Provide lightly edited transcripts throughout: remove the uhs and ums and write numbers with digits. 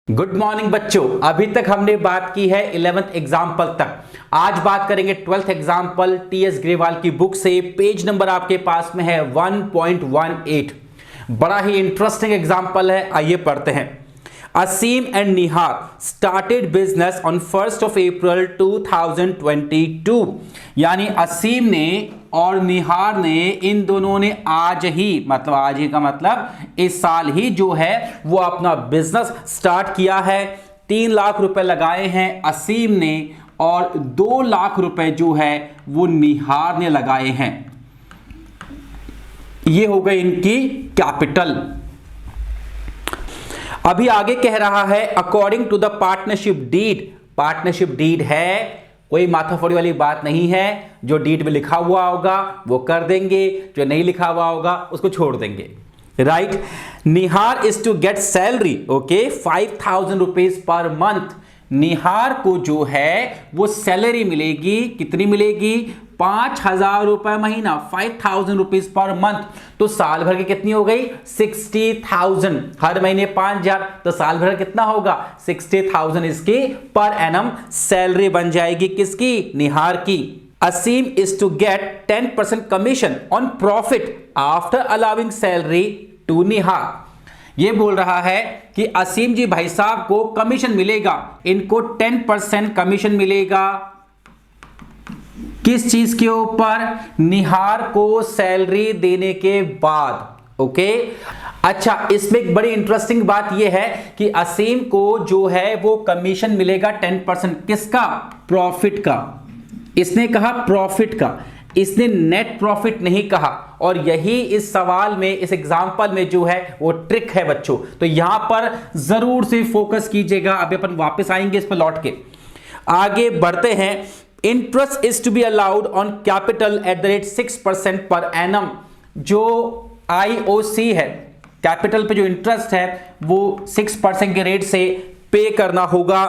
Good morning बच्चों, अभी तक हमने बात की है 11th एग्जाम्पल तक। आज बात करेंगे 12th एग्जाम्पल टीएस ग्रेवाल की बुक से। पेज नंबर आपके पास में है 1.18। बड़ा ही इंटरेस्टिंग एग्जाम्पल है, आइए पढ़ते हैं। Aseem and Nihar started business on 1st of April 2022। यानी असीम ने और निहार ने, इन दोनों ने आज ही, मतलब आज ही का मतलब इस साल ही जो है वो अपना बिजनेस स्टार्ट किया है। 3 लाख रुपए लगाए हैं असीम ने और 2 लाख रुपए जो है वो निहार ने लगाए हैं। ये हो गई इनकी कैपिटल। अभी आगे कह रहा है according to the partnership deed. Partnership deed है, कोई माथाफोड़ी वाली बात नहीं है। जो डीड में लिखा हुआ होगा वो कर देंगे, जो नहीं लिखा हुआ होगा उसको छोड़ देंगे, right. Nihar is to get salary, okay, 5,000 rupees per month. Nihar को जो है वो सैलरी मिलेगी, कितनी मिलेगी? 5,000 रुपए महीना, 5,000 रुपीज पर मंथ। तो साल भर की कितनी हो गई? 60,000। हर महीने 5,000, तो साल भर कितना होगा? 60,000 इसकी पर एनम सैलरी बन जाएगी। किसकी? निहार की। Aseem is to get 10% commission on profit after allowing salary to Nihar. ये बोल रहा है कि असीम जी भाई साहब को कमीशन मिलेगा, इनको 10% कमीशन मिलेगा। किस चीज के ऊपर? निहार को सैलरी देने के बाद, ओके। अच्छा, इसमें एक बड़ी इंटरेस्टिंग बात यह है कि असीम को जो है वो कमीशन मिलेगा 10%। किसका? प्रॉफिट का। इसने कहा प्रॉफिट का, इसने नेट प्रॉफिट नहीं कहा। और यही इस सवाल में, इस एग्जाम्पल में जो है वो ट्रिक है बच्चों। तो यहां पर जरूर से फोकस कीजिएगा। अभी अपन वापस आएंगे इस पर लौट के। आगे बढ़ते हैं। Interest is to be allowed on capital at the rate 6% per annum. जो आईओसी है, कैपिटल पे जो इंटरेस्ट है वो 6% के रेट से पे करना होगा।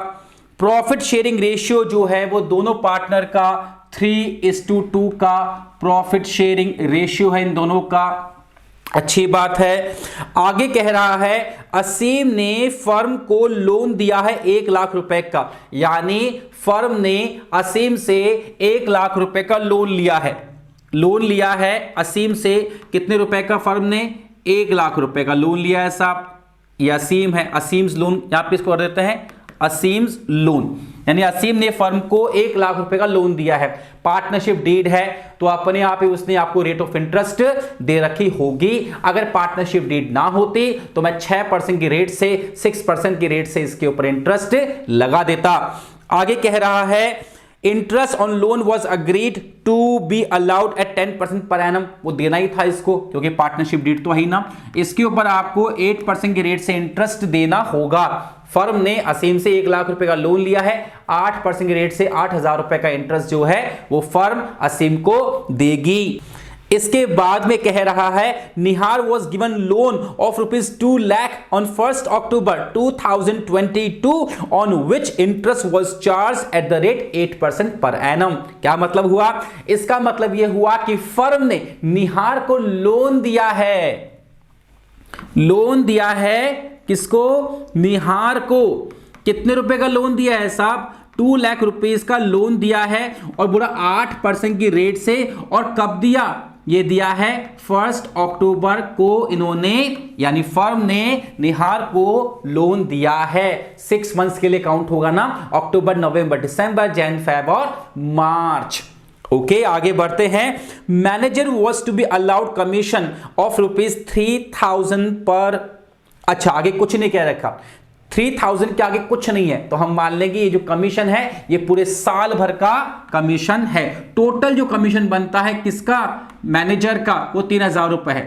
प्रॉफिट शेयरिंग रेशियो जो है वो दोनों पार्टनर का 3:2 का प्रॉफिट शेयरिंग रेशियो है इन दोनों का। अच्छी बात है। आगे कह रहा है असीम ने फर्म को लोन दिया है 1 लाख रुपए का। यानी फर्म ने असीम से 1 लाख रुपए का लोन लिया है। लोन लिया है असीम से, कितने रुपए का? फर्म ने 1 लाख रुपए का लोन लिया है साहब। ये असीम है, असीम्स लोन, यहां पे इसको कर देते हैं असीम्स लोन। यानी असीम ने फर्म को 1 लाख रुपए का लोन दिया है। पार्टनरशिप डीड है तो अपने आप ही उसने आपको रेट ऑफ इंटरेस्ट दे रखी होगी। अगर पार्टनरशिप डीड ना होती तो मैं 6% की रेट से, 6% की रेट से इसके ऊपर इंटरेस्ट लगा देता। आगे कह रहा है interest on loan was agreed to be allowed at 10% per annum. वो देना ही था इसको, क्योंकि पार्टनरशिप डीड तो है ही ना। इसके ऊपर आपको 8% की रेट से इंटरेस्ट देना होगा। फर्म ने असीम से 1 लाख रुपए का लोन लिया है, 8% की रेट से 8,000 रुपए का इंटरेस्ट जो है वो फर्म असीम को देगी। इसके बाद में कह रहा है Nihar was given loan of ₹2 lakh on 1st October 2022 on which interest was charged at the rate 8% per annum. क्या मतलब हुआ? इसका मतलब यह हुआ कि फर्म ने निहार को लोन दिया है। लोन दिया है किसको? निहार को। कितने रुपए का लोन दिया है साहब? 2 लाख रुपीस का लोन दिया है और पूरा 8% की रेट से। और कब दिया? ये दिया है 1 अक्टूबर को इन्होंने, यानी फर्म ने निहार को लोन दिया है। 6 मंथ्स के लिए काउंट होगा ना, अक्टूबर, नवंबर, दिसंबर, जैन, फेब और मार्च। ओके, आगे बढ़ते हैं। Manager was to be allowed commission of ₹3,000 per. अच्छा, आगे कुछ नहीं कह रखा, 3,000 के आगे कुछ नहीं है, तो हम मान लेंगे ये जो कमीशन है ये पूरे साल भर का कमीशन है। टोटल जो कमीशन बनता है किसका? मैनेजर का, वो 3,000 रुपए है।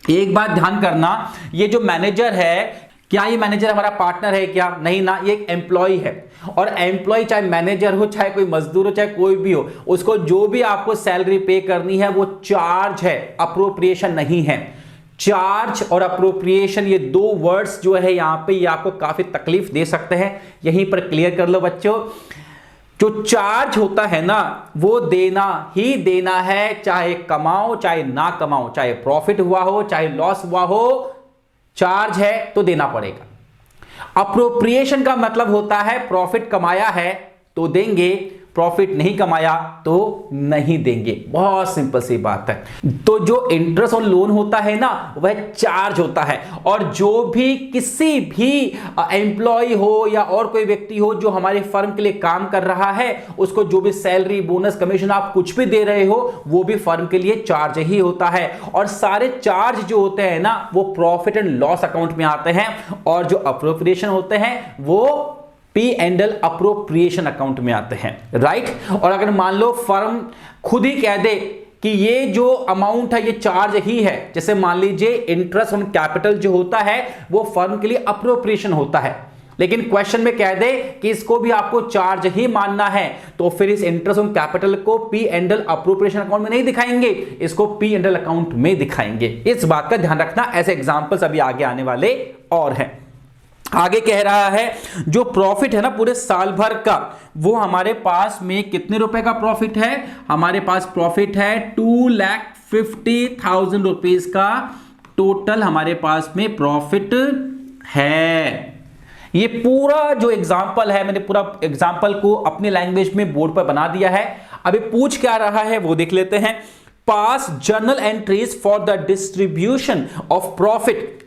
एक बात ध्यान करना, ये जो मैनेजर है, क्या ये मैनेजर हमारा पार्टनर है क्या? नहीं ना, ये एक एम्प्लॉय है। और एम्प्लॉय चाहे मैनेजर हो, चाहे कोई मजदूर हो, चाहे कोई भी हो, उसको जो भी आपको सैलरी पे करनी है वो चार्ज है, अप्रोप्रिएशन नहीं है। चार्ज और अप्रोप्रिएशन, ये 2 वर्ड्स जो है यहां पे, ये आपको काफी तकलीफ दे सकते हैं। यहीं पर क्लियर कर लो बच्चों। जो चार्ज होता है ना, वो देना ही देना है, चाहे कमाओ चाहे ना कमाओ, चाहे प्रॉफिट हुआ हो चाहे लॉस हुआ हो, चार्ज है तो देना पड़ेगा। अप्रोप्रिएशन का मतलब होता है प्रॉफिट कमाया है तो देंगे, प्रॉफिट नहीं कमाया तो नहीं देंगे। बहुत सिंपल सी बात है। तो जो इंटरेस्ट ऑन लोन होता है ना, वह चार्ज होता है, और जो भी किसी भी एम्प्लॉय हो या और कोई व्यक्ति हो जो हमारे फर्म के लिए काम कर रहा है, उसको जो भी सैलरी, बोनस, कमीशन आप कुछ भी दे रहे हो, वो भी फर्म के लिए चार्ज ही होता है। और सारे चार्ज जो होते हैं ना, वो प्रॉफिट एंड लॉस अकाउंट में आते हैं, और जो अप्रोप्रिएशन होते हैं वो P&L अप्रोप्रिएशन अकाउंट में आते हैं, राइट। और अगर मान लो फर्म खुद ही कह दे कि ये जो अमाउंट है ये चार्ज ही है, जैसे मान लीजिए इंटरेस्ट ऑन कैपिटल जो होता है वो फर्म के लिए अप्रोप्रिएशन होता है, लेकिन क्वेश्चन में कह दे कि इसको भी आपको चार्ज ही मानना है, तो फिर इस इंटरेस्ट ऑन कैपिटल को P&L अप्रोप्रिएशन अकाउंट में नहीं दिखाएंगे, इसको P&L अकाउंट में दिखाएंगे। इस बात का ध्यान रखना। ऐसे एग्जांपल्स अभी आगे आने वाले और हैं। आगे कह रहा है जो प्रॉफिट है ना पूरे साल भर का, वो हमारे पास में कितने रुपए का प्रॉफिट है? हमारे पास प्रॉफिट है 2,50,000 रुपीज का टोटल हमारे पास में प्रॉफिट है। ये पूरा जो एग्जाम्पल है, मैंने पूरा एग्जाम्पल को अपनी लैंग्वेज में बोर्ड पर बना दिया है। अभी पूछ क्या रहा है वो देख लेते हैं। पास journal entries for the distribution of profit.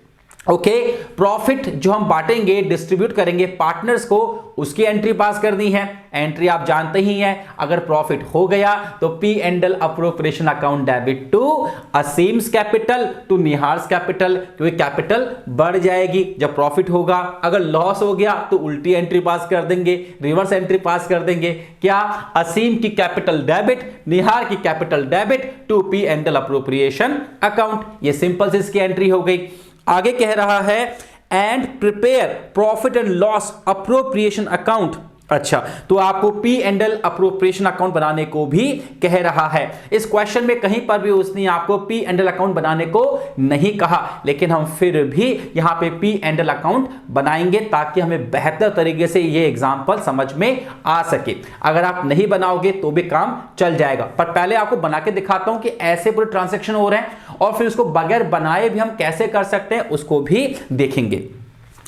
Okay, profit जो हम बांटेंगे, डिस्ट्रीब्यूट करेंगे पार्टनर्स को, उसकी एंट्री पास करनी है। एंट्री आप जानते ही हैं, अगर प्रॉफिट हो गया तो P&L appropriation account debit to Aseem's capital to Nihar's capital, क्योंकि कैपिटल बढ़ जाएगी जब प्रॉफिट होगा। अगर लॉस हो गया तो उल्टी एंट्री पास कर देंगे, रिवर्स एंट्री पास कर देंगे। क्या? असीम की कैपिटल डेबिट, निहार की capital debit to P&L appropriation account. ये सिंपल से इसकी एंट्री हो गई। आगे कह रहा है and prepare profit and loss appropriation account. अच्छा, तो आपको P&L अप्रोप्रिएशन अकाउंट बनाने को भी कह रहा है। इस क्वेश्चन में कहीं पर भी उसने आपको P&L अकाउंट बनाने को नहीं कहा, लेकिन हम फिर भी यहां पे P&L अकाउंट बनाएंगे ताकि हमें बेहतर तरीके से ये एग्जांपल समझ में आ सके। अगर आप नहीं बनाओगे तो भी काम चल जाएगा, पर पहले आपको बना के दिखाता हूं कि ऐसे पूरे ट्रांजैक्शन हो रहे हैं, और फिर उसको बगैर बनाए भी हम कैसे कर सकते हैं उसको भी देखेंगे।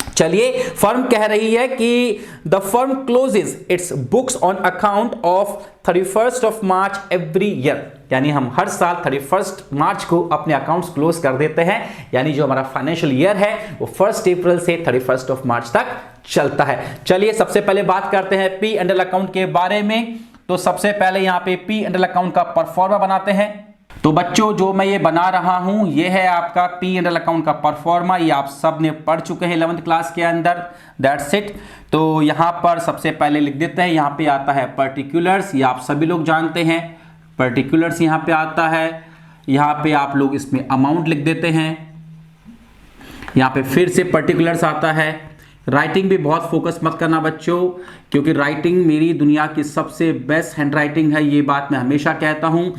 चलिए, फर्म कह रही है कि the firm closes its books on account of 31st of March every year, यानी हम हर साल 31st मार्च को अपने अकाउंट्स क्लोज कर देते हैं। यानी जो हमारा फाइनेंशियल ईयर है वो 1 अप्रैल से 31st ऑफ मार्च तक चलता है। चलिए, सबसे पहले बात करते हैं P&L अकाउंट के बारे में। तो सबसे पहले यहां पे P&L अकाउंट का परफॉर्मा बनाते हैं। तो बच्चों, जो मैं ये बना रहा हूं ये है आपका P&L अकाउंट का परफॉर्मा। ये आप सब ने पढ़ चुके हैं 11th क्लास के अंदर, दैट्स इट। तो यहां पर सबसे पहले लिख देते हैं, यहां पे आता है पर्टिकुलर्स, ये आप सभी लोग जानते हैं, पर्टिकुलर्स यहां पे आता है। यहां पे आप लोग इसमें अमाउंट लिख देते हैं, यहां पे फिर से पर्टिकुलर्स आता है। राइटिंग भी बहुत फोकस मत करना बच्चों, क्योंकि राइटिंग मेरी दुनिया की सबसे बेस्ट हैंड राइटिंग है, ये बात मैं हमेशा कहता हूं।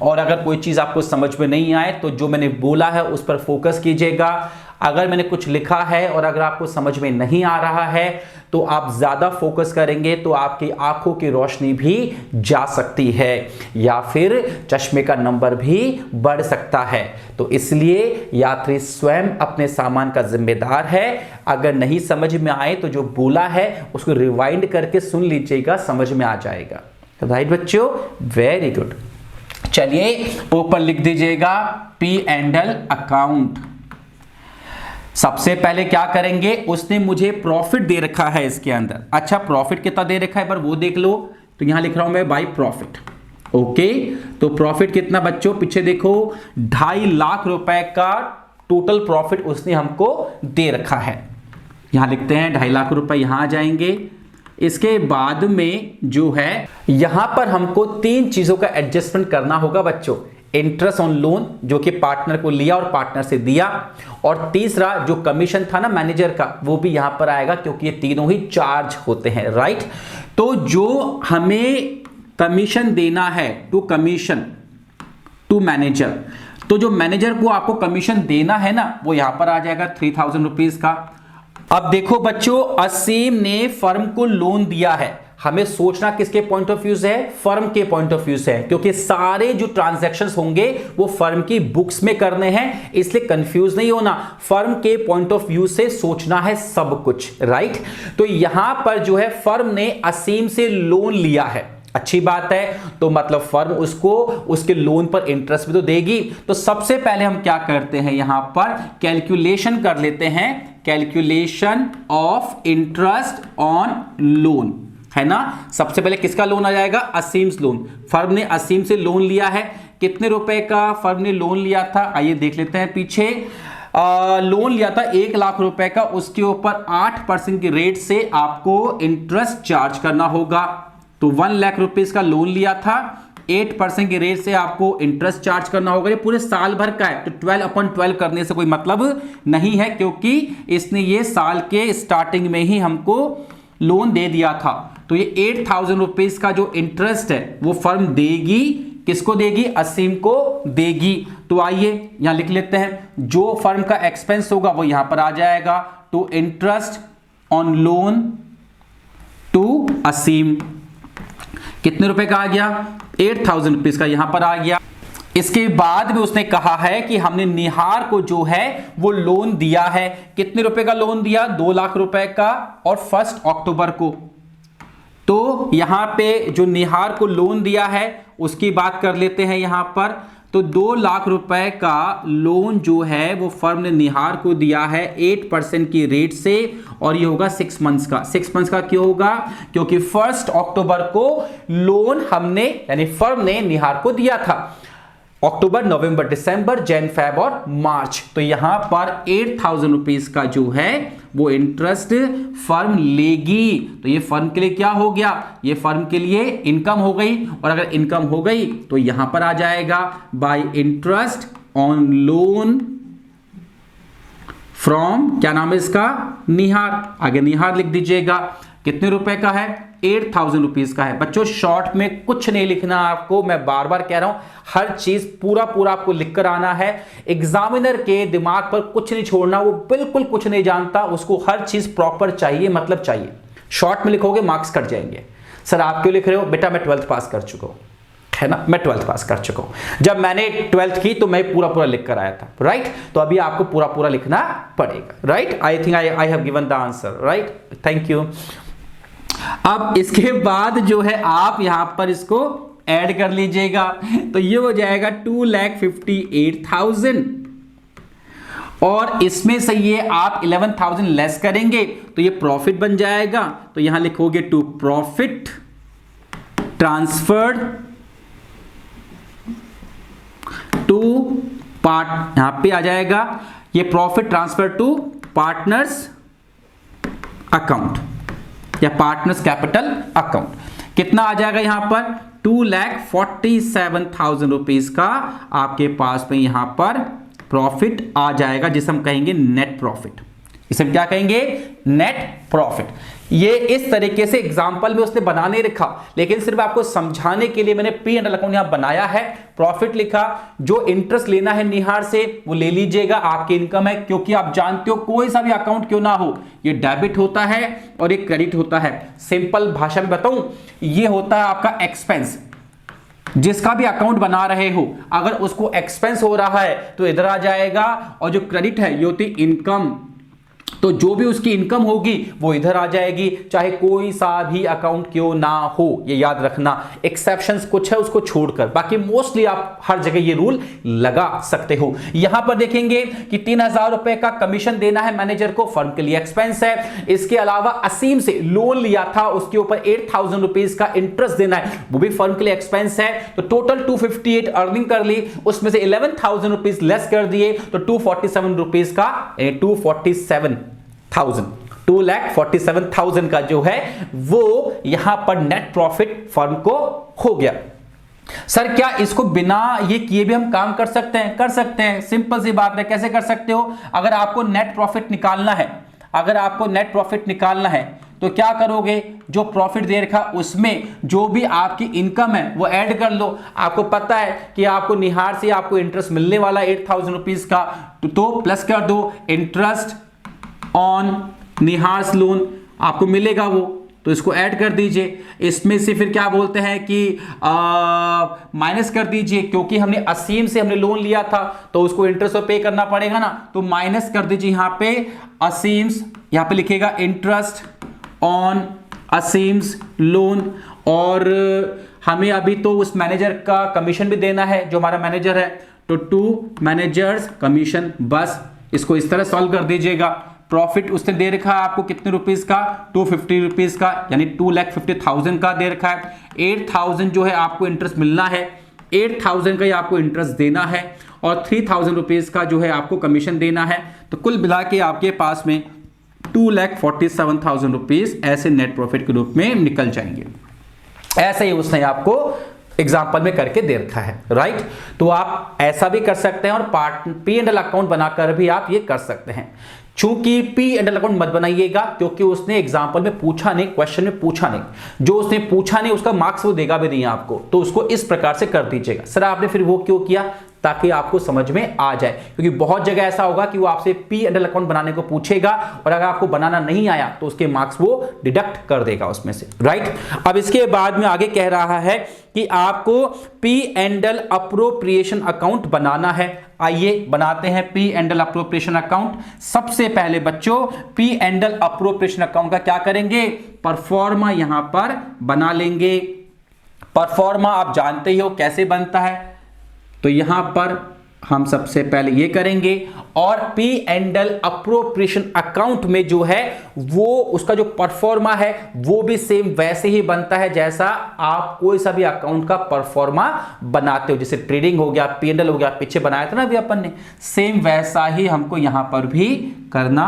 और अगर कोई चीज़ आपको समझ में नहीं आए तो जो मैंने बोला है उस पर फोकस कीजिएगा। अगर मैंने कुछ लिखा है और अगर आपको समझ में नहीं आ रहा है तो आप ज़्यादा फोकस करेंगे तो आपकी आंखों की रोशनी भी जा सकती है, या फिर चश्मे का नंबर भी बढ़ सकता है। तो इसलिए यात्री स्वयं अपने सामान का जिम्मेदार है। अगर नहीं समझ में आए तो जो बोला है उसको रिवाइंड करके सुन लीजिएगा, समझ में आ जाएगा। राइट बच्चों, वेरी गुड। चलिए, ऊपर लिख दीजिएगा P&L अकाउंट। सबसे पहले क्या करेंगे, उसने मुझे प्रॉफिट दे रखा है इसके अंदर। अच्छा, प्रॉफिट कितना दे रखा है पर वो देख लो। तो यहां लिख रहा हूं मैं बाय प्रॉफिट। ओके, तो प्रॉफिट कितना बच्चों, पीछे देखो, 2.5 लाख रुपए का टोटल प्रॉफिट उसने हमको दे रखा है। यहां लिखते हैं 2.5 लाख रुपए, यहां आ जाएंगे। इसके बाद में जो है यहां पर हमको 3 चीजों का एडजस्टमेंट करना होगा बच्चों। इंटरेस्ट ऑन लोन जो कि पार्टनर को लिया और पार्टनर से दिया, और तीसरा जो कमीशन था ना मैनेजर का, वो भी यहां पर आएगा क्योंकि ये तीनों ही चार्ज होते हैं, राइट। तो जो हमें कमीशन देना है टू कमीशन टू मैनेजर, तो जो मैनेजर को आपको कमीशन देना है ना वो यहां पर आ जाएगा 3,000 रुपीज का। अब देखो बच्चों, असीम ने फर्म को लोन दिया है, हमें सोचना किसके पॉइंट ऑफ व्यू से है, फर्म के पॉइंट ऑफ व्यू से है, क्योंकि सारे जो ट्रांजैक्शंस होंगे वो फर्म की बुक्स में करने हैं, इसलिए कंफ्यूज नहीं होना, फर्म के पॉइंट ऑफ व्यू से सोचना है सब कुछ, राइट। तो यहां पर जो है फर्म ने असीम से लोन लिया है, अच्छी बात है, तो मतलब फर्म उसको उसके लोन पर इंटरेस्ट भी तो देगी। तो सबसे पहले हम क्या करते हैं, यहां पर कैलकुलेशन कर लेते हैं, calculation of interest on loan, है ना। सबसे पहले किसका लोन आ जाएगा, असीम्स लोन। फर्म ने असीम से लोन लिया है, कितने रुपए का फर्म ने लोन लिया था, आइए देख लेते हैं पीछे। लोन लिया था 1 लाख रुपए का, उसके ऊपर 8% की रेट से आपको इंटरेस्ट चार्ज करना होगा। तो 1 लाख रुपीस का लोन लिया था, 8% की रेट से आपको इंटरेस्ट चार्ज करना होगा, ये पूरे साल भर का है, तो 12/12 करने से कोई मतलब नहीं है, क्योंकि इसने ये साल के स्टार्टिंग में ही हमको लोन दे दिया था। तो ये 8,000 रुपीज का जो इंटरेस्ट है वो फर्म देगी, किसको देगी, असीम को देगी। तो आइए यहां लिख लेते हैं, जो फर्म का एक्सपेंस होगा वो यहां पर आ जाएगा, to interest on loan to Aseem. कितने रुपए का आ गया, 8,000 रुपीज का यहां पर आ गया। इसके बाद भी उसने कहा है कि हमने निहार को जो है वो लोन दिया है, कितने रुपए का लोन दिया, 2 लाख रुपए का, और 1 अक्टूबर को। तो यहां पे जो निहार को लोन दिया है उसकी बात कर लेते हैं यहां पर। तो 2 लाख रुपए का लोन जो है वो फर्म ने निहार को दिया है 8% की रेट से, और ये होगा 6 मंथ्स का। 6 मंथ्स का क्यों होगा, क्योंकि 1 अक्टूबर को लोन हमने यानी फर्म ने निहार को दिया था, अक्टूबर, नवंबर, दिसंबर, जैन, फेब और मार्च। तो यहां पर 8,000 रुपीज का जो है वो इंटरेस्ट फर्म लेगी। तो ये फर्म के लिए क्या हो गया, ये फर्म के लिए इनकम हो गई, और अगर इनकम हो गई तो यहां पर आ जाएगा bye interest on loan from, क्या नाम है इसका, निहार। आगे निहार लिख दीजिएगा, कितने रुपए का है, 8,000 रुपीज का है। बच्चों शॉर्ट में कुछ नहीं लिखना आपको, मैं बार बार कह रहा हूं, हर चीज पूरा पूरा आपको लिखकर आना है। एग्जामिनर के दिमाग पर कुछ नहीं छोड़ना, वो बिल्कुल कुछ नहीं जानता, उसको हर चीज प्रॉपर चाहिए, मतलब चाहिए। शॉर्ट में लिखोगे मार्क्स कट जाएंगे। सर आप क्यों लिख रहे हो, बेटा मैं 12th पास कर चुका हूं, है ना, मैं 12th पास कर चुका हूं। जब मैंने 12th की तो मैं पूरा पूरा लिख कर आया था, राइट। तो अभी आपको पूरा पूरा लिखना पड़ेगा, right. I think I have given the answer, right, thank you. अब इसके बाद जो है आप यहां पर इसको ऐड कर लीजिएगा, तो ये हो जाएगा 2,58,000, और इसमें से ये आप 11,000 लेस करेंगे तो ये प्रॉफिट बन जाएगा। तो यहां लिखोगे to profit transferred to part, यहां पे आ जाएगा ये profit transfer to partners account या पार्टनर्स कैपिटल अकाउंट। कितना आ जाएगा यहां पर, 2,47,000 रुपीज का आपके पास में यहां पर प्रॉफिट आ जाएगा, जिसे हम कहेंगे नेट प्रॉफिट। इसे हम क्या कहेंगे, नेट प्रॉफिट। ये इस तरीके से एग्जांपल में उसने बना नहीं रखा, लेकिन सिर्फ आपको समझाने के लिए मैंने पी एंड एल अकाउंट यहां बनाया है, प्रॉफिट लिखा। जो इंटरेस्ट लेना है निहार से वो ले लीजिएगा, आपकी इनकम है, क्योंकि आप जानते हो कोई सा भी अकाउंट क्यों ना हो, ये डेबिट होता है और ये क्रेडिट होता है। सिंपल भाषा में बताऊं, ये होता है आपका एक्सपेंस। जिसका भी अकाउंट बना रहे हो, अगर उसको एक्सपेंस हो रहा है तो इधर आ जाएगा, और जो क्रेडिट है ये होती इनकम, तो जो भी उसकी इनकम होगी वो इधर आ जाएगी, चाहे कोई सा भी अकाउंट क्यों ना हो, ये याद रखना। एक्सेप्शंस कुछ है उसको छोड़कर, बाकी मोस्टली आप हर जगह ये रूल लगा सकते हो। यहां पर देखेंगे कि 3,000 रुपए का कमीशन देना है मैनेजर को, फर्म के लिए एक्सपेंस है। इसके अलावा असीम से लोन लिया था, उसके ऊपर 8,000 रुपीज का इंटरेस्ट देना है, वो भी फर्म के लिए एक्सपेंस है। तो टोटल 258 अर्निंग कर ली, उसमें से 11,000 रुपीज लेस कर दिए, तो 247 रुपीज का 247,000 का जो है वो यहां पर नेट प्रॉफिट फर्म को हो गया। सर क्या इसको बिना ये किए भी हम काम कर सकते हैं? कर सकते हैं, सिंपल सी बात है। कैसे कर सकते हो? अगर आपको नेट प्रॉफिट निकालना है, तो क्या करोगे, जो प्रॉफिट दे रखा उसमें जो भी आपकी इनकम है वो ऐड कर लो। आपको पता है कि आपको निहार से आपको इंटरेस्ट मिलने वाला 8,000 रुपीज का, तो प्लस कर दो इंटरेस्ट ऑन निहार्स लोन, आपको मिलेगा वो तो इसको ऐड कर दीजिए। इसमें से फिर क्या बोलते हैं कि माइनस कर दीजिए, क्योंकि हमने असीम से हमने लोन लिया था तो उसको इंटरेस्ट तो पे करना पड़ेगा ना, तो माइनस कर दीजिए यहां पे असीम्स, यहां पे लिखेगा इंटरेस्ट ऑन असीम्स लोन। और हमें अभी तो उस मैनेजर का कमीशन भी देना है जो हमारा मैनेजर है, तो टू मैनेजर्स कमीशन, बस इसको इस तरह सॉल्व कर दीजिएगा। प्रॉफिट उसने दे रखा है आपको कितने रुपीस का, 250 रुपीस का, यानी 2,50,000 का दे रखा है। 8,000 जो है आपको इंटरेस्ट मिलना है, 8,000 का ही आपको इंटरेस्ट देना है, और 3,000 रुपीस का जो है आपको कमीशन देना है। तो कुल मिला के आपके पास में 2,47,000 रुपीस ऐसे नेट प्रॉफिट के रूप में निकल जाएंगे। ऐसे ही उसने आपको एग्जाम्पल में करके दे रखा है, राइट। तो आप ऐसा भी कर सकते हैं और पी एंड एल अकाउंट बनाकर भी आप ये कर सकते हैं। चूंकि पी एंड एल अकाउंट मत बनाइएगा क्योंकि उसने एग्जाम्पल में पूछा नहीं, क्वेश्चन में पूछा नहीं, जो उसने पूछा नहीं उसका मार्क्स वो देगा भी नहीं आपको, तो उसको इस प्रकार से कर दीजिएगा। सर आपने फिर वो क्यों किया, ताकि आपको समझ में आ जाए, क्योंकि बहुत जगह ऐसा होगा कि वो आपसे पी एंड एल अकाउंट बनाने को पूछेगा और अगर आपको बनाना नहीं आया तो उसके मार्क्स वो डिडक्ट कर देगा उसमें से, राइट। अब इसके बाद में आगे कह रहा है कि आपको P and L appropriation account बनाना है। आइए बनाते हैं P and L appropriation account. सबसे पहले बच्चों P and L appropriation account का क्या करेंगे, परफॉर्मा यहां पर बना लेंगे। परफॉर्मा आप जानते ही हो कैसे बनता है, तो यहां पर हम सबसे पहले ये करेंगे, और P and L appropriation account में जो है वो उसका जो परफॉर्मा है वो भी सेम वैसे ही बनता है जैसा आप कोई सा भी अकाउंट का परफॉर्मा बनाते हो। जैसे ट्रेडिंग हो गया, पी एंड एल हो गया, पीछे बनाया था ना अभी अपन ने, सेम वैसा ही हमको यहां पर भी करना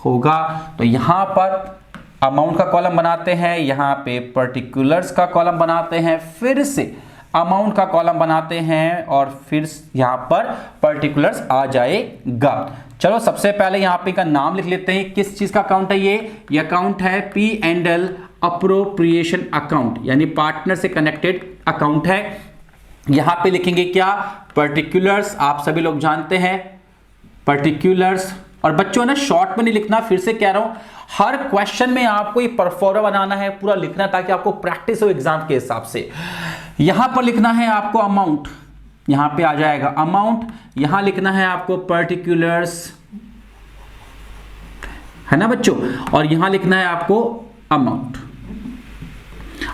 होगा। तो यहां पर अमाउंट का कॉलम बनाते हैं, यहां पे पर्टिकुलर्स का कॉलम बनाते हैं, फिर से अमाउंट का कॉलम बनाते हैं, और फिर यहां पर पर्टिकुलर्स आ जाएगा। चलो सबसे पहले यहां पे का नाम लिख लेते हैं, किस चीज का अकाउंट है ये अकाउंट है P and L appropriation account, यानी पार्टनर से कनेक्टेड अकाउंट है। यहां पे लिखेंगे क्या, पर्टिकुलर्स, आप सभी लोग जानते हैं पर्टिकुलर्स। और बच्चों ना शॉर्ट में नहीं लिखना, फिर से कह रहा हूं, हर क्वेश्चन में आपको ये परफॉर्मा बनाना है, पूरा लिखना है, ताकि आपको प्रैक्टिस हो एग्जाम के हिसाब से। यहां पर लिखना है आपको अमाउंट, यहां पे आ जाएगा अमाउंट, यहां लिखना है आपको पर्टिकुलर्स, है ना बच्चों, और यहां लिखना है आपको अमाउंट।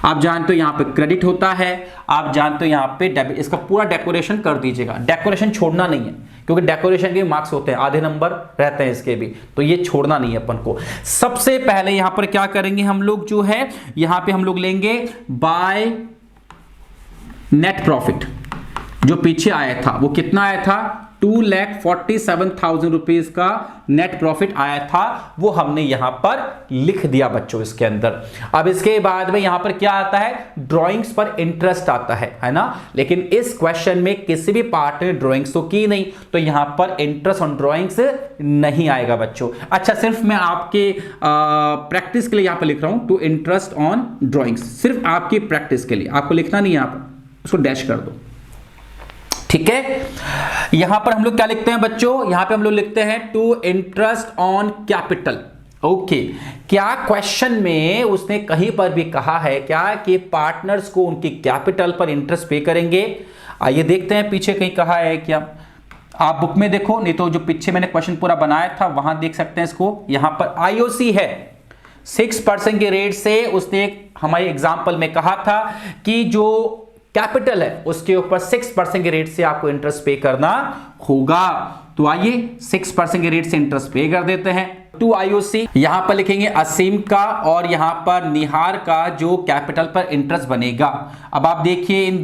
आप जानते हो यहां पे क्रेडिट होता है, आप जानते हो यहां पे डेबिट। इसका पूरा डेकोरेशन कर दीजिएगा, डेकोरेशन छोड़ना नहीं है, क्योंकि डेकोरेशन के मार्क्स होते हैं, आधे नंबर रहते हैं इसके भी, तो ये छोड़ना नहीं है अपन को। सबसे पहले यहां पर क्या करेंगे हम लोग, जो है यहां पे हम लोग लेंगे बाय नेट प्रॉफिट। जो पीछे आया था वो कितना आया था, 2,47,000 रुपीज का नेट प्रॉफिट आया था, वो हमने यहां पर लिख दिया बच्चों इसके अंदर। अब इसके बाद में यहां पर क्या आता है, ड्राइंग्स पर इंटरेस्ट आता है ना। लेकिन इस क्वेश्चन में किसी भी पार्ट में ड्राइंग्स तो की नहीं, तो यहां पर इंटरेस्ट ऑन ड्राइंग्स नहीं आएगा बच्चों। अच्छा, सिर्फ मैं आपके प्रैक्टिस के लिए यहां पर लिख रहा हूं, टू इंटरेस्ट ऑन ड्राइंग्स, सिर्फ आपकी प्रैक्टिस के लिए, आपको लिखना नहीं है, यहां पर उसको डैश कर दो, ठीक है। यहां पर हम लोग क्या लिखते हैं बच्चों, यहां पे हम लोग लिखते हैं to interest on capital. Okay, क्या क्वेश्चन में उसने कहीं पर भी कहा है क्या कि पार्टनर्स को उनकी कैपिटल पर इंटरेस्ट पे करेंगे? आइए देखते हैं पीछे कहीं कहा है क्या। आप बुक में देखो, नहीं तो जो पीछे मैंने क्वेश्चन पूरा बनाया था वहां देख सकते हैं इसको। यहां पर आईओसी है, 6% के रेट से उसने हमारे एग्जाम्पल में कहा था कि जो कैपिटल है उसके ऊपर 6% के रेट से आपको इंटरेस्ट पे करना होगा। तो आइए 6% के रेट से इंटरेस्ट पे कर देते हैं। टू आईओसी यहां पर लिखेंगे असीम का, और यहां पर निहार का जो कैपिटल पर इंटरेस्ट बनेगा। अब आप देखिए इन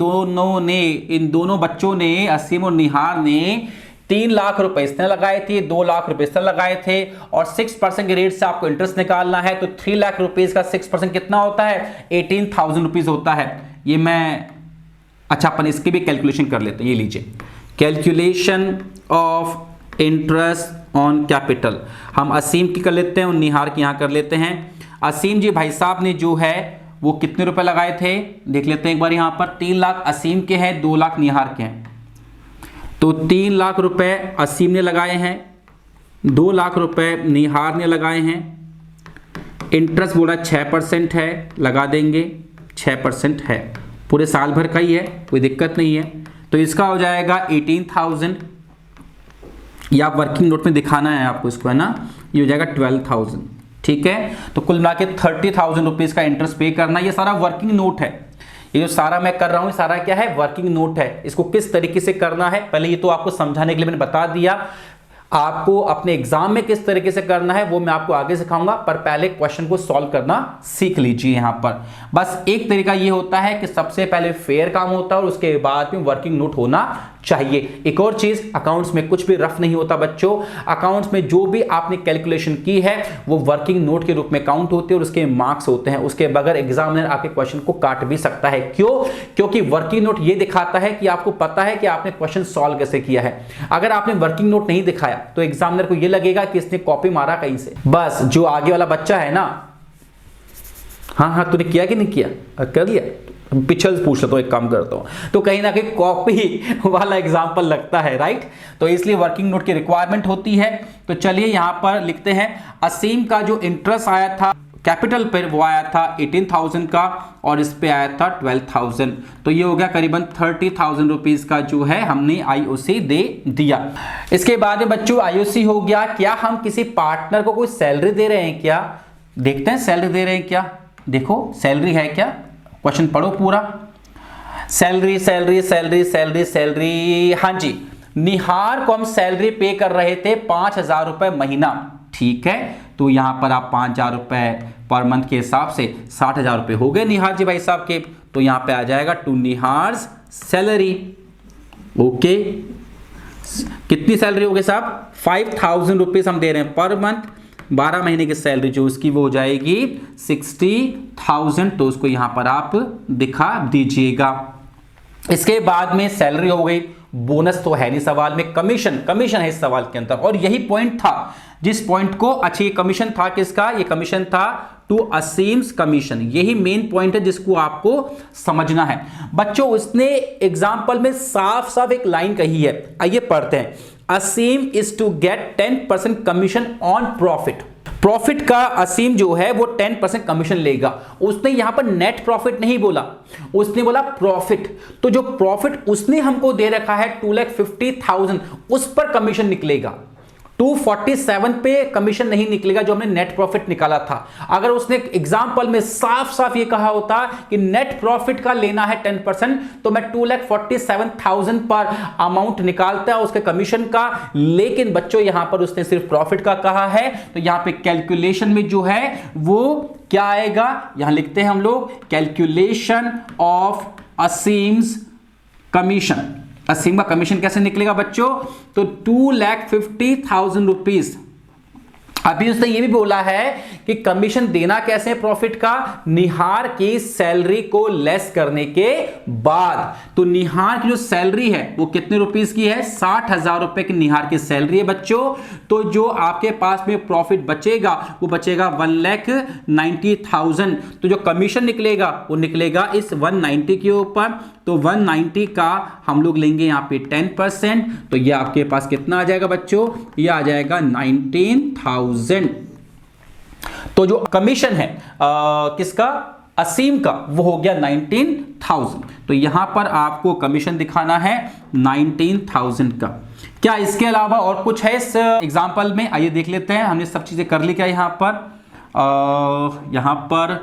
दोनों बच्चों ने, असीम और निहार ने 3 लाख रुपए इसने लगाए थे, 2 लाख रुपए इसने लगाए थे, और 6% के रेट से आपको इंटरेस्ट निकालना है। तो 3 लाख रुपीज का 6% कितना होता है, 18,000 रुपीज होता है। ये मैं, अच्छा अपन इसकी भी कैलकुलेशन कर लेते हैं, ये लीजिए, calculation of interest on capital हम असीम की कर लेते हैं और निहार की यहां कर लेते हैं। असीम जी भाई साहब ने जो है वो कितने रुपए लगाए थे, देख लेते हैं एक बार। यहां पर 3 लाख असीम के हैं, 2 लाख निहार के हैं, तो 3 लाख रुपए असीम ने लगाए हैं, 2 लाख रुपए निहार ने लगाए हैं, इंटरेस्ट बोला 6% है, लगा देंगे 6% है, पूरे साल भर का ही है, कोई दिक्कत नहीं है। तो इसका हो जाएगा 18,000, या वर्किंग नोट में दिखाना है आपको इसको, है ना, ये हो जाएगा 12,000। ठीक है, तो कुल मिला के 30,000 रुपीज़ का इंटरेस्ट पे करना। ये सारा वर्किंग नोट है, ये जो सारा मैं कर रहा हूँ सारा क्या है, वर्किंग नोट है। इसको किस तरीके से करना है पहले ये तो आपको समझाने के लिए मैंने बता दिया, आपको अपने एग्जाम में किस तरीके से करना है वो मैं आपको आगे सिखाऊंगा, पर पहले क्वेश्चन को सॉल्व करना सीख लीजिए। यहां पर बस एक तरीका ये होता है कि सबसे पहले फेयर काम होता है और उसके बाद में वर्किंग नोट होना चाहिए। एक और चीज, अकाउंट्स में कुछ भी रफ नहीं होता बच्चों, अकाउंट्स में जो भी आपने कैलकुलेशन की है वो वर्किंग नोट के रूप में काउंट होती है और उसके मार्क्स होते हैं, उसके बगैर एग्जामिनर आपके क्वेश्चन को काट भी सकता है। क्यों? क्योंकि वर्किंग नोट ये दिखाता है कि आपको पता है कि आपने क्वेश्चन सॉल्व कैसे किया है। अगर आपने वर्किंग नोट नहीं दिखाया तो एग्जामिनर को यह लगेगा कि इसने कॉपी मारा कहीं से। बस जो आगे वाला बच्चा है ना, हाँ तूने किया कि नहीं किया, कर लिया, पिछल पूछ लेता हूं, एक काम करता हूं, तो कहीं ना कहीं कॉपी वाला एग्जांपल लगता है, राइट। तो इसलिए वर्किंग नोट की रिक्वायरमेंट होती है। तो चलिए यहां पर लिखते हैं, असीम का जो इंटरेस्ट आया था कैपिटल पर वो आया था 18,000 का और इस पे आया था 12,000, तो ये हो गया करीबन 30,000 रुपीज का जो है हमने आईओसी दे दिया। इसके बाद में बच्चों आईओसी हो गया। क्या हम किसी पार्टनर को कोई सैलरी दे रहे हैं क्या? देखते हैं सैलरी दे रहे हैं क्या। देखो सैलरी है क्या, क्वेश्चन पढ़ो पूरा। Salary salary salary salary salary, हाँ जी, निहार को हम सैलरी पे कर रहे थे 5,000 रुपए महीना। ठीक है, तो यहां पर आप 5,000 रुपए पर मंथ के हिसाब से 60,000 रुपए हो गए निहार जी भाई साहब के। तो यहां पे आ जाएगा टू निहार्स सैलरी। ओके, कितनी सैलरी हो गई साहब? 5,000 रुपीज हम दे रहे हैं पर मंथ। 12 महीने की सैलरी जो उसकी वो हो जाएगी 60,000, तो उसको यहां पर आप दिखा दीजिएगा। इसके बाद में सैलरी हो गई, बोनस तो है नहीं सवाल में, कमीशन है इस सवाल के अंदर, और यही पॉइंट था जिस पॉइंट को, अच्छा ये कमीशन था किसका? ये कमीशन था टू असीम्स कमीशन, यही मेन पॉइंट है जिसको आपको समझना है बच्चों। उसने एग्जाम्पल में साफ साफ एक लाइन कही है, आइए पढ़ते हैं। Aseem is to get 10% commission on profit का असीम जो है वो 10% कमीशन लेगा। उसने यहां पर नेट प्रॉफिट नहीं बोला, उसने बोला प्रॉफिट। तो जो प्रॉफिट उसने हमको दे रखा है 2,50,000, उस पर कमीशन निकलेगा। 247 पे कमीशन नहीं निकलेगा जो हमने नेट प्रॉफिट निकाला था। अगर उसने एग्जाम्पल में साफ साफ ये कहा होता कि नेट प्रॉफिट का लेना है 10%, तो मैं 2,47,000 पर अमाउंट निकालता है उसके कमीशन का। लेकिन बच्चों यहां पर उसने सिर्फ प्रॉफिट का कहा है, तो यहां पे कैलकुलेशन में जो है वो क्या आएगा, यहां लिखते हैं हम लोग, कैलकुलेशन ऑफ असीम्स कमीशन। असीम का कमीशन कैसे निकलेगा बच्चों? तो 2,50,000 रुपीज। अभी उसने ये भी बोला है कि कमीशन देना कैसे प्रॉफिट का, निहार की सैलरी को लेस करने के बाद। तो निहार की जो सैलरी है वो कितने रुपीस की है? 60,000 रुपए की निहार की सैलरी है बच्चों। तो जो आपके पास में प्रॉफिट बचेगा वो बचेगा 1,90,000। तो जो कमीशन निकलेगा वो निकलेगा इस 190 के ऊपर। तो 190 का हम लोग लेंगे यहाँ पे 10%, तो ये आपके पास कितना आ जाएगा बच्चों? ये आ जाएगा 19,000। तो जो कमीशन है किसका? असीम का, वो हो गया 19,000। तो यहां पर आपको कमीशन दिखाना है 19,000 का। क्या इसके अलावा और कुछ है इस एग्जाम्पल में? आइए देख लेते हैं। हमने सब चीजें कर ली क्या यहां पर? यहां पर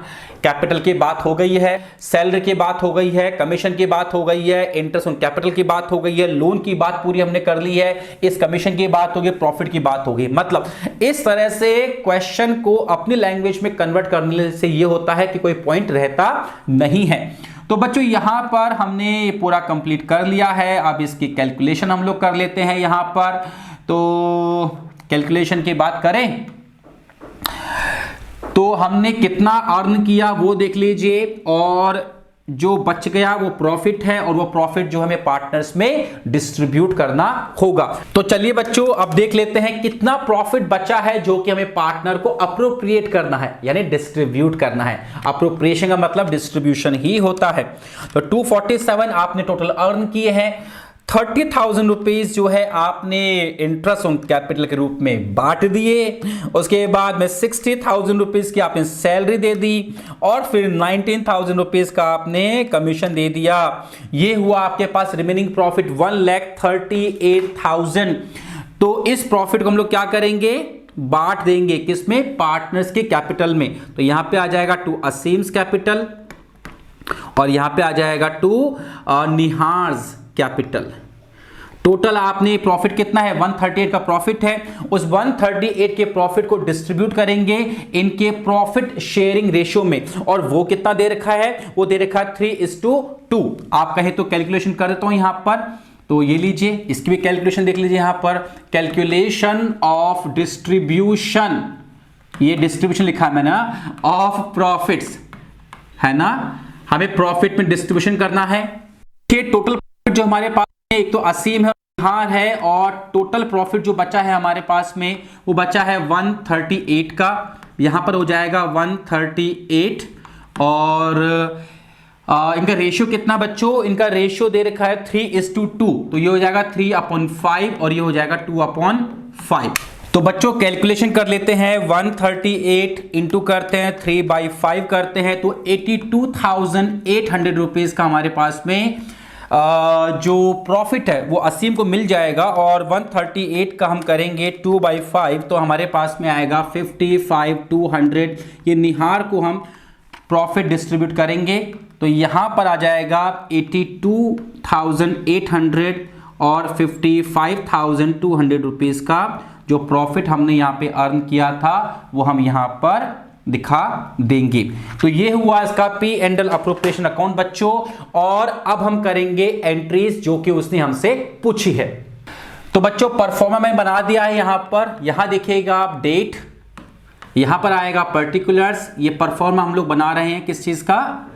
कैपिटल की बात हो गई है, सैलरी की बात हो गई है, कमीशन की बात हो गई है, इंटरेस्ट ऑन कैपिटल की बात हो गई है, लोन की बात पूरी हमने कर ली है, इस कमीशन की बात हो गई, प्रॉफिट की बात हो गई। मतलब इस तरह से क्वेश्चन को अपनी लैंग्वेज में कन्वर्ट करने से यह होता है कि कोई पॉइंट रहता नहीं है। तो बच्चों यहां पर हमने पूरा कंप्लीट कर लिया है। अब इसकी कैलकुलेशन हम लोग कर लेते हैं यहां पर। तो कैलकुलेशन की बात करें तो हमने कितना अर्न किया वो देख लीजिए, और जो बच गया वो प्रॉफिट है, और वो प्रॉफिट जो हमें पार्टनर्स में डिस्ट्रीब्यूट करना होगा। तो चलिए बच्चों अब देख लेते हैं कितना प्रॉफिट बचा है जो कि हमें पार्टनर को अप्रोप्रिएट करना है, यानी डिस्ट्रीब्यूट करना है। अप्रोप्रिएशन का मतलब डिस्ट्रीब्यूशन ही होता है। तो 247 आपने टोटल अर्न किए हैं। 30,000 रुपीज जो है आपने इंटरेस्ट ऑन कैपिटल के रूप में बांट दिए, उसके बाद में 60,000 रुपीज की आपने सैलरी दे दी और फिर 19,000 रुपीज का आपने कमीशन दे दिया। ये हुआ आपके पास रिमेनिंग प्रॉफिट 1,38,000। तो इस प्रॉफिट को हम लोग क्या करेंगे, बांट देंगे किसमें, पार्टनर्स के कैपिटल में। तो यहां पे आ जाएगा टू असीम्स कैपिटल और यहां पे आ जाएगा टू निहार्स कैपिटल। टोटल आपने प्रॉफिट कितना है, 138 का प्रॉफिट है। उस 138 के प्रॉफिट को डिस्ट्रीब्यूट करेंगे इनके प्रॉफिट शेयरिंग रेशियो में, और वो कितना दे रखा है, वो दे रखा है 3:2। आप कहें तो कैलकुलेशन कर देता हूं यहां पर, तो ये लीजिए, इसकी भी कैलकुलेशन देख लीजिए यहां पर, कैलकुलेशन ऑफ डिस्ट्रीब्यूशन, ये डिस्ट्रीब्यूशन लिखा है मैंने ऑफ प्रॉफिट्स, है ना, हमें प्रॉफिट में डिस्ट्रीब्यूशन करना है। टोटल प्रॉफिट जो हमारे पास है, एक तो असीम है, निहार है, और टोटल प्रॉफिट जो बचा है हमारे पास में वो बचा है 138 का। यहां पर हो जाएगा 138 और इनका रेशियो कितना बच्चों, इनका रेशियो दे रखा है 3:2, तो ये हो जाएगा 3/5 और ये हो जाएगा 2/5। तो बच्चों कैलकुलेशन कर लेते हैं, 138 इंटू करते हैं 3/5 करते हैं, तो 82,800 रुपीज का हमारे पास में जो प्रॉफिट है वो असीम को मिल जाएगा। और 138 का हम करेंगे 2/5 तो हमारे पास में आएगा 55,200। ये निहार को हम प्रॉफिट डिस्ट्रीब्यूट करेंगे तो यहां पर आ जाएगा 82,800 और 55,200 रुपीज का जो प्रॉफिट हमने यहां पे अर्न किया था वो हम यहां पर दिखा देंगे। तो ये हुआ इसका P and L appropriation account बच्चों। और अब हम करेंगे एंट्रीज जो कि उसने हमसे पूछी है। तो बच्चों परफॉर्मा मैंने बना दिया है यहां पर, यहां देखिएगा आप डेट, यहां पर आएगा पर्टिकुलर्स। ये परफॉर्मा हम लोग बना रहे हैं किस चीज का,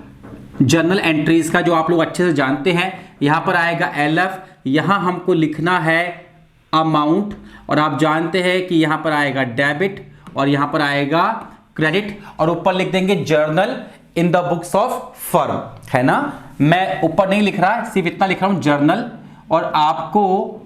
जर्नल एंट्रीज का, जो आप लोग अच्छे से जानते हैं। यहां पर आएगा एलएफ, यहां हमको लिखना है अमाउंट, और आप जानते हैं कि यहां पर आएगा डेबिट और यहां पर आएगा क्रेडिट, और ऊपर लिख देंगे journal in the books of firm, है ना। मैं ऊपर नहीं लिख रहा, सिर्फ इतना लिख रहा हूं जर्नल, और आपको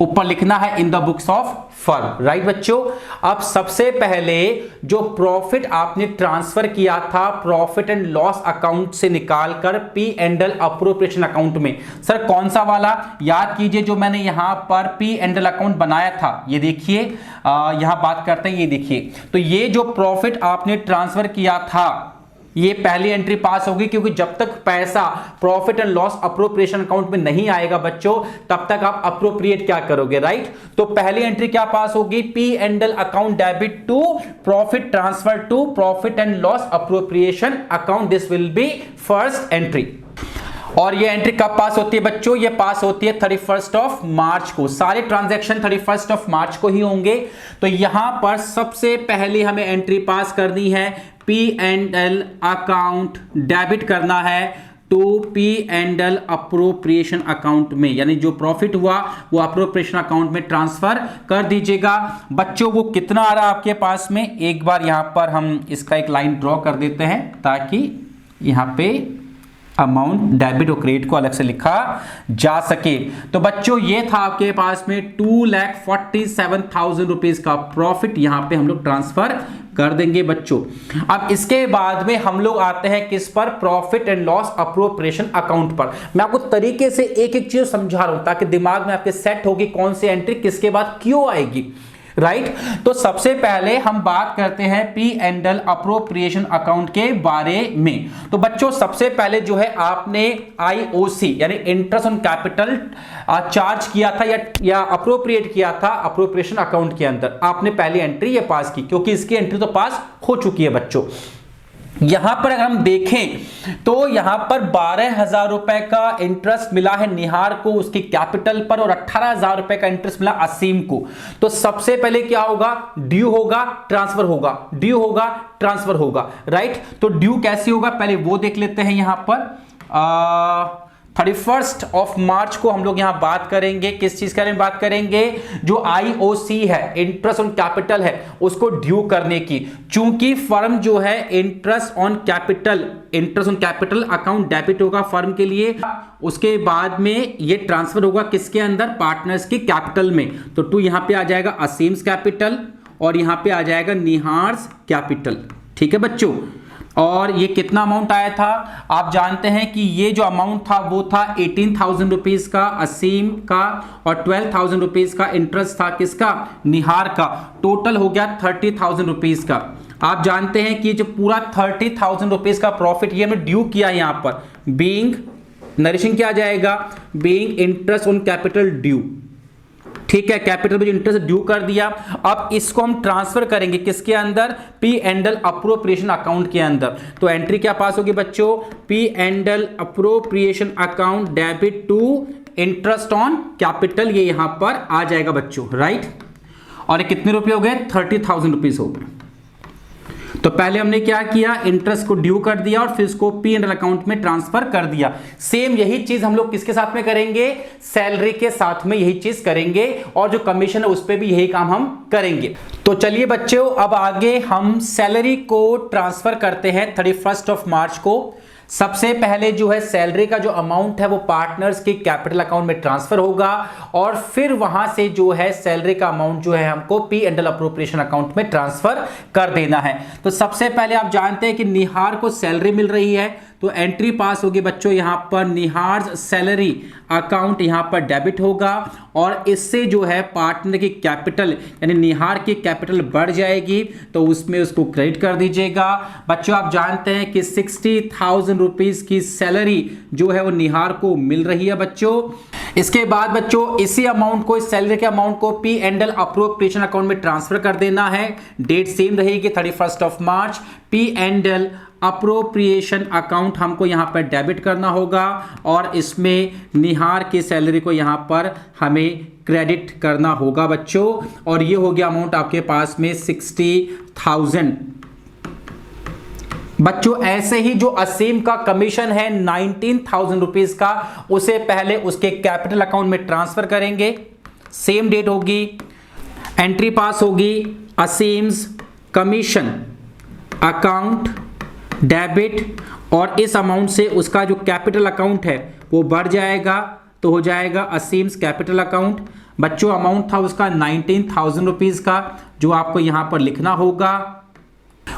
ऊपर लिखना है in the books of firm, right बच्चों। अब सबसे पहले जो प्रॉफिट आपने ट्रांसफर किया था प्रॉफिट एंड लॉस अकाउंट से निकालकर P and L appropriation account में, सर कौन सा वाला, याद कीजिए जो मैंने यहां पर पी एंड एल अकाउंट बनाया था, ये देखिए यहां बात करते हैं, ये देखिए। तो ये जो प्रॉफिट आपने ट्रांसफर किया था ये पहली एंट्री पास होगी, क्योंकि जब तक पैसा profit and loss appropriation account में नहीं आएगा बच्चों तब तक आप अप्रोप्रिएट क्या करोगे, राइट। तो पहली एंट्री क्या पास होगी, P and L account debit to profit transfer to profit and loss appropriation account, this will be first entry. और ये एंट्री कब पास होती है बच्चों, ये पास होती है 31 ऑफ मार्च को। सारे ट्रांजैक्शन 31 ऑफ मार्च को ही होंगे। तो यहां पर सबसे पहले हमें एंट्री पास करनी है, P and L account debit करना है to P and L appropriation account में, यानी जो प्रॉफिट हुआ वो अप्रोप्रिएशन अकाउंट में ट्रांसफर कर दीजिएगा बच्चों। वो कितना आ रहा है आपके पास में, एक बार यहां पर हम इसका एक लाइन ड्रॉ कर देते हैं ताकि यहां पे अमाउंट डेबिट और क्रेडिट को अलग से लिखा जा सके। तो बच्चों ये था आपके पास में 2,47,000 रुपीज का प्रॉफिट, यहां पे हम लोग ट्रांसफर कर देंगे बच्चों। अब इसके बाद में हम लोग आते हैं किस पर, profit and loss appropriation account पर। मैं आपको तरीके से एक एक चीज समझा रहा हूं ताकि दिमाग में आपके सेट होगी कौन सी एंट्री किसके बाद क्यों आएगी, राइट। तो सबसे पहले हम बात करते हैं P and L appropriation account के बारे में। तो बच्चों सबसे पहले जो है आपने आईओसी यानी इंटरेस्ट ऑन कैपिटल चार्ज किया था या अप्रोप्रिएट किया था अप्रोप्रिएशन अकाउंट के अंदर, आपने पहली एंट्री ये पास की, क्योंकि इसकी एंट्री तो पास हो चुकी है बच्चों। यहां पर अगर हम देखें तो यहां पर 12,000 रुपए का इंटरेस्ट मिला है निहार को उसके कैपिटल पर, और 18,000 रुपए का इंटरेस्ट मिला असीम को। तो सबसे पहले क्या होगा, ड्यू होगा ट्रांसफर होगा, ड्यू होगा ट्रांसफर होगा, राइट। तो ड्यू कैसे होगा पहले वो देख लेते हैं यहां पर। 31 ऑफ मार्च को हम लोग यहां बात करेंगे, किस चीज के बारे में बात करेंगे, जो आईओसी है, इंटरेस्ट ऑन कैपिटल है, उसको ड्यू करने की। चूंकि फर्म जो है interest on capital account debit होगा फर्म के लिए, उसके बाद में ये ट्रांसफर होगा किसके अंदर, पार्टनर्स की कैपिटल में। तो टू यहां पे आ जाएगा असीम्स कैपिटल और यहां पे आ जाएगा निहार्स कैपिटल। ठीक है बच्चों, और ये कितना अमाउंट आया था, आप जानते हैं कि ये जो अमाउंट था वो था 18,000 रुपीज का असीम का और 12,000 रुपीज का इंटरेस्ट था किसका, निहार का। टोटल हो गया 30,000 रुपीज का। आप जानते हैं कि जो पूरा 30,000 रुपीज का प्रॉफिट ये हमने ड्यू किया यहां पर, बीइंग नरिशिंग क्या आ जाएगा, being interest on capital due. ठीक है, कैपिटल में इंटरेस्ट ड्यू कर दिया। अब इसको हम ट्रांसफर करेंगे किसके अंदर, P and L appropriation account के अंदर। तो एंट्री क्या पास होगी बच्चों, P and L appropriation account debit to interest on capital, ये यहां पर आ जाएगा बच्चों, राइट। और ये कितने रुपए हो गए, 30,000 रुपीज हो गए। तो पहले हमने क्या किया, इंटरेस्ट को ड्यू कर दिया और फिर इसको पी एंड एल अकाउंट में ट्रांसफर कर दिया। सेम यही चीज हम लोग किसके साथ में करेंगे, सैलरी के साथ में यही चीज करेंगे, और जो कमीशन है उस पर भी यही काम हम करेंगे। तो चलिए बच्चों, अब आगे हम सैलरी को ट्रांसफर करते हैं 31 ऑफ मार्च को। सबसे पहले जो है सैलरी का जो अमाउंट है वो पार्टनर्स के कैपिटल अकाउंट में ट्रांसफर होगा, और फिर वहां से जो है सैलरी का अमाउंट जो है हमको P and L appropriation account में ट्रांसफर कर देना है। तो सबसे पहले आप जानते हैं कि निहार को सैलरी मिल रही है, तो एंट्री पास होगी बच्चों यहां पर निहार सैलरी अकाउंट यहां पर डेबिट होगा, और इससे जो है पार्टनर की कैपिटल यानी निहार की कैपिटल बढ़ जाएगी, तो उसमें उसको क्रेडिट कर दीजिएगा। बच्चों आप जानते हैं कि 60,000 रुपीज की सैलरी जो है वो निहार को मिल रही है बच्चों। इसके बाद बच्चों इसी अमाउंट को, इस सैलरी के अमाउंट को P and L appropriation account में ट्रांसफर कर देना है। डेट सेम रहेगी 31 of March. P and L appropriation account हमको यहां पर डेबिट करना होगा, और इसमें निहार की सैलरी को यहां पर हमें क्रेडिट करना होगा बच्चों। और ये हो गया अमाउंट आपके पास में 60,000। बच्चों ऐसे ही जो असीम का कमीशन है 19,000 रुपीज का, उसे पहले उसके कैपिटल अकाउंट में ट्रांसफर करेंगे। सेम डेट होगी, एंट्री पास होगी असीम्स कमीशन अकाउंट डेबिट, और इस अमाउंट से उसका जो कैपिटल अकाउंट है वो बढ़ जाएगा, तो हो जाएगा असीम्स कैपिटल अकाउंट। बच्चों अमाउंट था उसका 19,000 रुपीज का, जो आपको यहां पर लिखना होगा,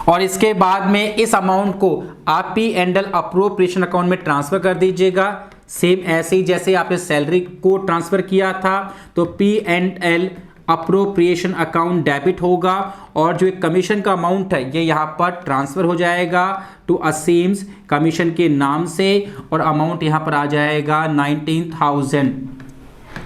और इसके बाद में इस अमाउंट को आप P and L appropriation account में ट्रांसफर कर दीजिएगा। सेम ऐसे ही जैसे आपने सैलरी को ट्रांसफर किया था, तो P and L appropriation account debit होगा, और जो एक कमीशन का अमाउंट है ये यहाँ पर ट्रांसफर हो जाएगा टू असीम्स कमीशन के नाम से, और अमाउंट यहाँ पर आ जाएगा 19,000।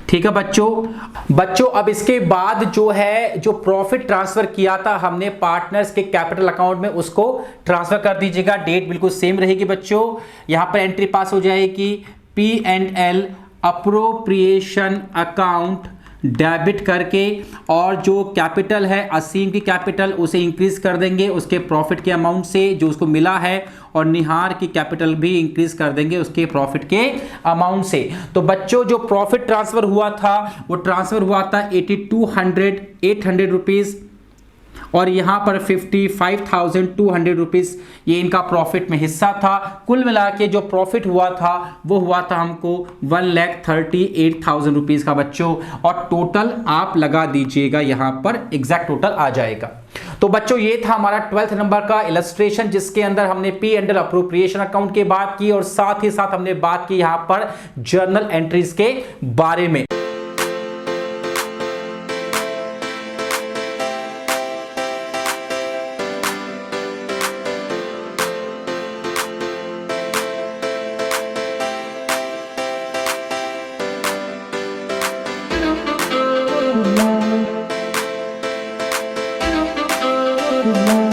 ठीक है बच्चों अब इसके बाद जो है जो प्रॉफिट ट्रांसफर किया था हमने पार्टनर्स के कैपिटल अकाउंट में, उसको ट्रांसफर कर दीजिएगा। डेट बिल्कुल सेम रहेगी बच्चों। यहाँ पर एंट्री पास हो जाएगी P and L appropriation account debit करके, और जो कैपिटल है असीम की कैपिटल उसे इंक्रीज कर देंगे उसके प्रॉफिट के अमाउंट से जो उसको मिला है, और निहार की कैपिटल भी इंक्रीज कर देंगे उसके प्रॉफिट के अमाउंट से। तो बच्चों जो प्रॉफिट ट्रांसफर हुआ था वो ट्रांसफर हुआ था 8,200 रुपीज, और यहां पर 55,200 रुपीज ये इनका प्रॉफिट में हिस्सा था। कुल मिला के जो प्रॉफिट हुआ था वो हुआ था हमको 1,38,000 रुपीज का बच्चों, और टोटल आप लगा दीजिएगा यहां पर एग्जैक्ट टोटल आ जाएगा। तो बच्चों ये था हमारा 12th नंबर का इलस्ट्रेशन, जिसके अंदर हमने P and L appropriation account की बात की, और साथ ही साथ हमने बात की यहां पर जर्नल एंट्रीज के बारे में। Good night.